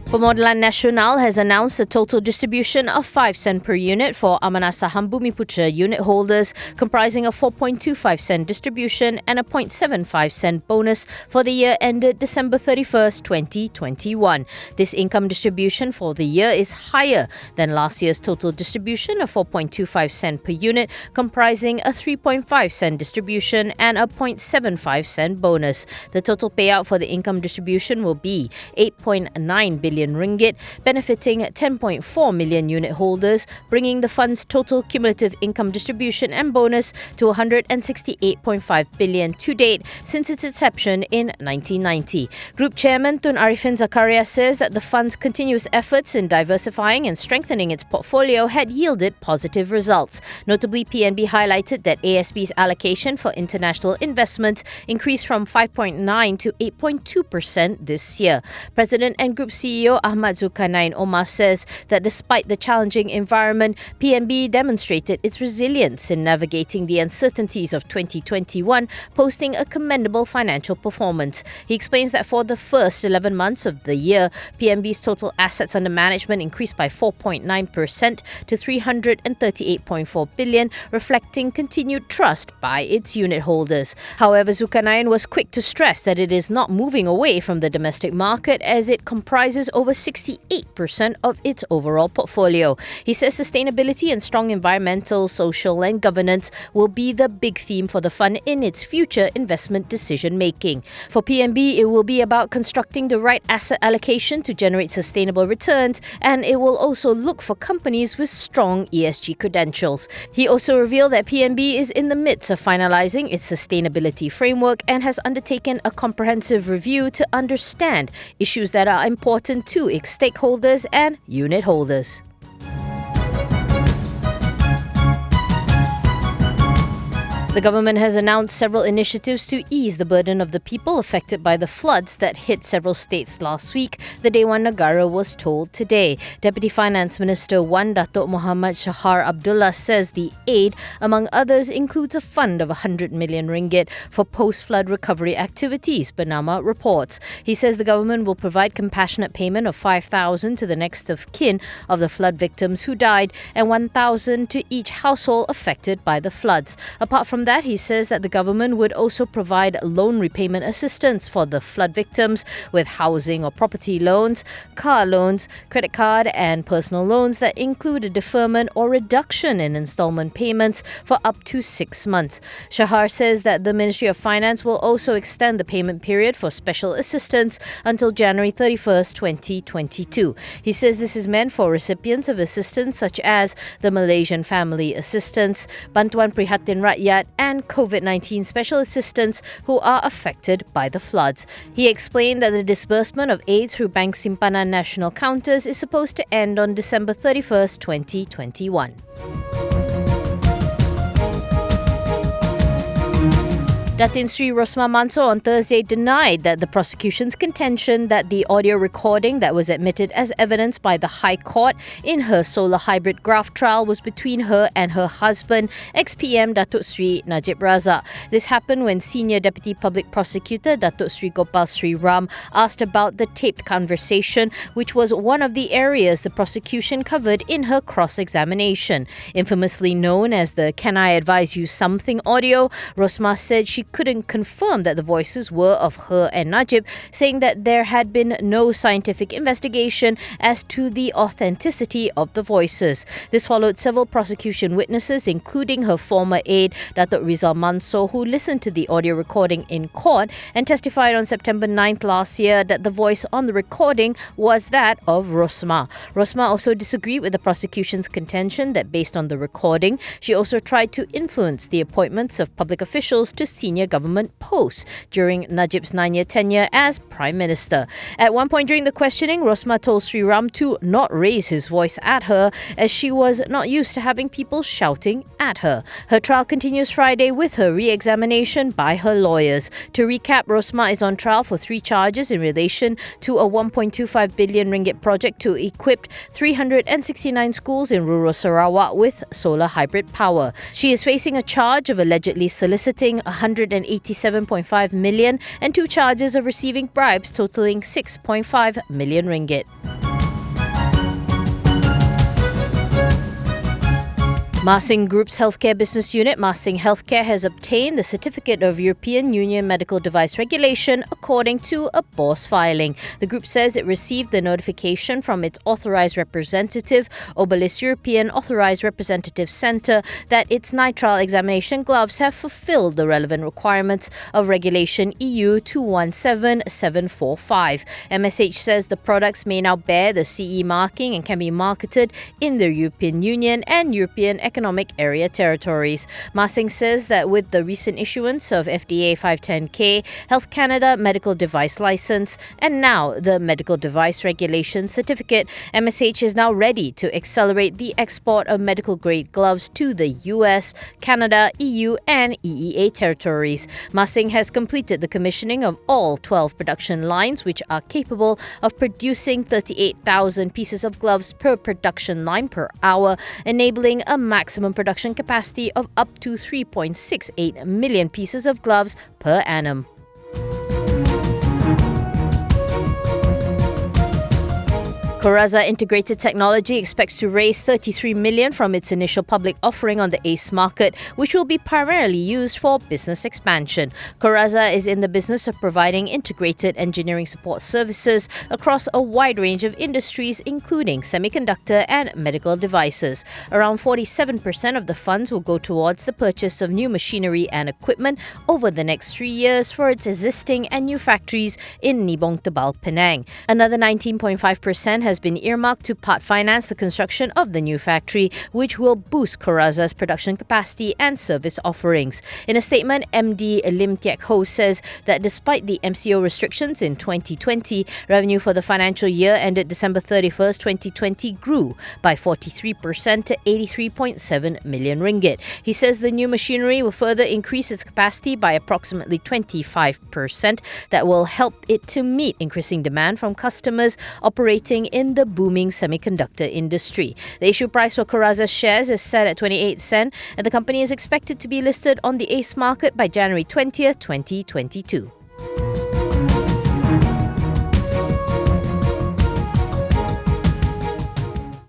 Permodalan Nasional has announced a total distribution of 5 cent per unit for Amanah Saham Bumiputra unit holders, comprising a 4.25 cent distribution and a 0.75 cent bonus for the year ended December 31st, 2021. This income distribution for the year is higher than last year's total distribution of 4.25 cent per unit, comprising a 3.5 cent distribution and a 0.75 cent bonus. The total payout for the income distribution will be 8.9 billion ringgit, benefiting 10.4 million unit holders, bringing the fund's total cumulative income distribution and bonus to 168.5 billion to date since its inception in 1990. Group Chairman Tun Arifin Zakaria says that the fund's continuous efforts in diversifying and strengthening its portfolio had yielded positive results. Notably, PNB highlighted that ASB's allocation for international investments increased from 5.9% to 8.2% this year. President and Group CEO Ahmad Zulkarnain Omar says that despite the challenging environment, PNB demonstrated its resilience in navigating the uncertainties of 2021, posting a commendable financial performance. He explains that for the first 11 months of the year, PNB's total assets under management increased by 4.9% to 338.4 billion, reflecting continued trust by its unit holders. However, Zulkarnain was quick to stress that it is not moving away from the domestic market as it comprises over 68% of its overall portfolio. He says sustainability and strong environmental, social and governance will be the big theme for the fund in its future investment decision-making. For PNB, it will be about constructing the right asset allocation to generate sustainable returns, and it will also look for companies with strong ESG credentials. He also revealed that PNB is in the midst of finalizing its sustainability framework and has undertaken a comprehensive review to understand issues that are important to its stakeholders and unit holders. The government has announced several initiatives to ease the burden of the people affected by the floods that hit several states last week, the Dewan Negara was told today. Deputy Finance Minister Wan Datuk Muhammad Shahar Abdullah says the aid, among others, includes a fund of 100 million ringgit for post-flood recovery activities, Bernama reports. He says the government will provide compassionate payment of 5,000 to the next of kin of the flood victims who died and 1,000 to each household affected by the floods. Apart from that, he says that the government would also provide loan repayment assistance for the flood victims with housing or property loans, car loans, credit card and personal loans that include a deferment or reduction in installment payments for up to 6 months. Shahar says that the Ministry of Finance will also extend the payment period for special assistance until January 31st, 2022. He says this is meant for recipients of assistance such as the Malaysian Family Assistance, Bantuan Prihatin Rakyat and COVID-19 special assistants who are affected by the floods. He explained that the disbursement of aid through Bank Simpanan Nasional counters is supposed to end on December 31st, 2021. Datin Seri Rosmah Mansor on Thursday denied that the prosecution's contention that the audio recording that was admitted as evidence by the High Court in her solar hybrid graft trial was between her and her husband, ex-PM Datuk Seri Najib Razak. This happened when Senior Deputy Public Prosecutor Datuk Seri Gopal Sri Ram asked about the taped conversation, which was one of the areas the prosecution covered in her cross-examination. Infamously known as the Can I Advise You Something audio, Rosmah said she couldn't confirm that the voices were of her and Najib, saying that there had been no scientific investigation as to the authenticity of the voices. This followed several prosecution witnesses, including her former aide, Datuk Rizal Mansor, who listened to the audio recording in court and testified on September 9th last year that the voice on the recording was that of Rosmah. Rosmah also disagreed with the prosecution's contention that based on the recording, she also tried to influence the appointments of public officials to senior government posts during Najib's 9-year tenure as Prime Minister. At one point during the questioning, Rosmah told Sri Ram to not raise his voice at her as she was not used to having people shouting at her. Her trial continues Friday with her re-examination by her lawyers. To recap, Rosmah is on trial for 3 charges in relation to a 1.25 billion ringgit project to equip 369 schools in rural Sarawak with solar hybrid power. She is facing a charge of allegedly soliciting 187.5 million and 2 charges of receiving bribes totaling 6.5 million ringgit. Marsing Group's healthcare business unit, Marsing Healthcare, has obtained the Certificate of European Union Medical Device Regulation according to a BORS filing. The group says it received the notification from its authorised representative, Obelis European Authorised Representative Centre, that its nitrile examination gloves have fulfilled the relevant requirements of Regulation EU 217745. MSH says the products may now bear the CE marking and can be marketed in the European Union and European Economic Area territories. Marsing says that with the recent issuance of FDA 510K, Health Canada Medical Device License, and now the Medical Device Regulation Certificate, MSH is now ready to accelerate the export of medical-grade gloves to the US, Canada, EU and EEA territories. Marsing has completed the commissioning of all 12 production lines, which are capable of producing 38,000 pieces of gloves per production line per hour, enabling a maximum production capacity of up to 3.68 million pieces of gloves per annum. Coraza Integrated Technology expects to raise $33 million from its initial public offering on the ACE market, which will be primarily used for business expansion. Coraza is in the business of providing integrated engineering support services across a wide range of industries, including semiconductor and medical devices. Around 47% of the funds will go towards the purchase of new machinery and equipment over the next 3 years for its existing and new factories in Nibong Tebal, Penang. Another 19.5% has been earmarked to part finance the construction of the new factory, which will boost Coraza's production capacity and service offerings. In a statement, MD Lim Tiek Ho says that despite the MCO restrictions in 2020, revenue for the financial year ended December 31st, 2020 grew by 43% to 83.7 million ringgit. He says the new machinery will further increase its capacity by approximately 25%. That will help it to meet increasing demand from customers operating in the booming semiconductor industry. The issue price for Coraza's shares is set at 28 cents, and the company is expected to be listed on the ACE market by January 20th, 2022.